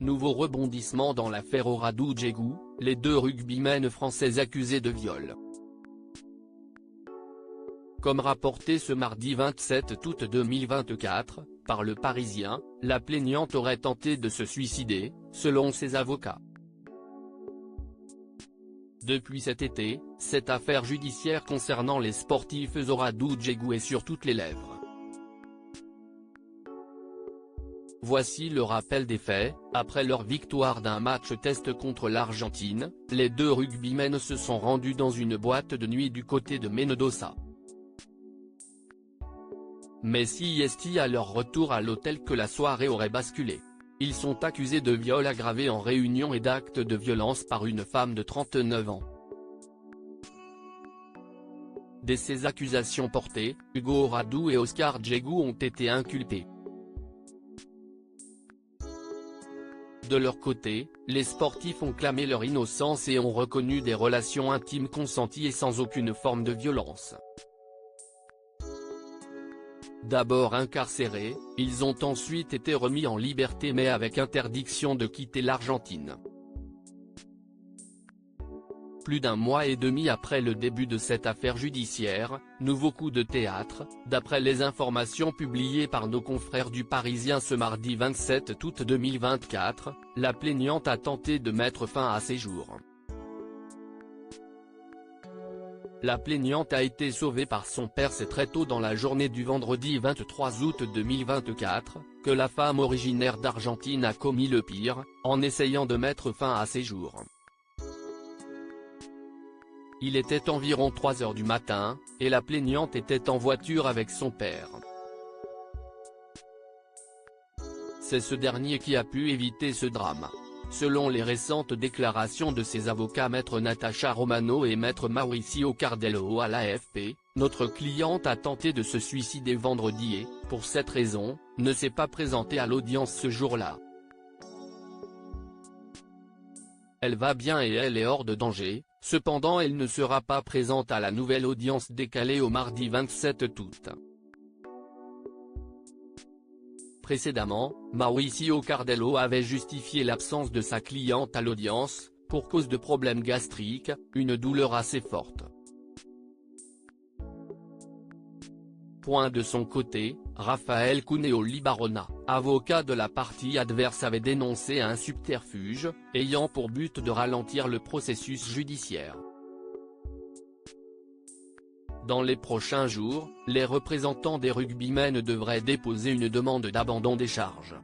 Nouveau rebondissement dans l'affaire Ouradou-Djegou, les deux rugbymen français accusés de viol. Comme rapporté ce mardi 27 août 2024, par Le Parisien, la plaignante aurait tenté de se suicider, selon ses avocats. Depuis cet été, cette affaire judiciaire concernant les sportifs Ouradou-Djegou est sur toutes les lèvres. Voici le rappel des faits. Après leur victoire d'un match test contre l'Argentine, les deux rugbymen se sont rendus dans une boîte de nuit du côté de Mendoza. Mais c'est à leur retour à l'hôtel que la soirée aurait basculé. Ils sont accusés de viol aggravé en réunion et d'actes de violence par une femme de 39 ans. Dès ces accusations portées, Hugo Ouradou et Oscar Djegou ont été inculpés. De leur côté, les sportifs ont clamé leur innocence et ont reconnu des relations intimes consenties et sans aucune forme de violence. D'abord incarcérés, ils ont ensuite été remis en liberté mais avec interdiction de quitter l'Argentine. Plus d'un mois et demi après le début de cette affaire judiciaire, nouveau coup de théâtre, d'après les informations publiées par nos confrères du Parisien ce mardi 27 août 2024, la plaignante a tenté de mettre fin à ses jours. La plaignante a été sauvée par son père. C'est très tôt dans la journée du vendredi 23 août 2024, que la femme originaire d'Argentine a commis le pire, en essayant de mettre fin à ses jours. Il était environ 3 heures du matin, et la plaignante était en voiture avec son père. C'est ce dernier qui a pu éviter ce drame. Selon les récentes déclarations de ses avocats maître Natacha Romano et maître Mauricio Cardello à l'AFP, notre cliente a tenté de se suicider vendredi et, pour cette raison, ne s'est pas présentée à l'audience ce jour-là. Elle va bien et elle est hors de danger, cependant elle ne sera pas présente à la nouvelle audience décalée au mardi 27 août. Précédemment, Mauricio Cardello avait justifié l'absence de sa cliente à l'audience, pour cause de problèmes gastriques, une douleur assez forte. De son côté, Raphaël Cuneo Libarona, avocat de la partie adverse, avait dénoncé un subterfuge, ayant pour but de ralentir le processus judiciaire. Dans les prochains jours, les représentants des rugbymen devraient déposer une demande d'abandon des charges.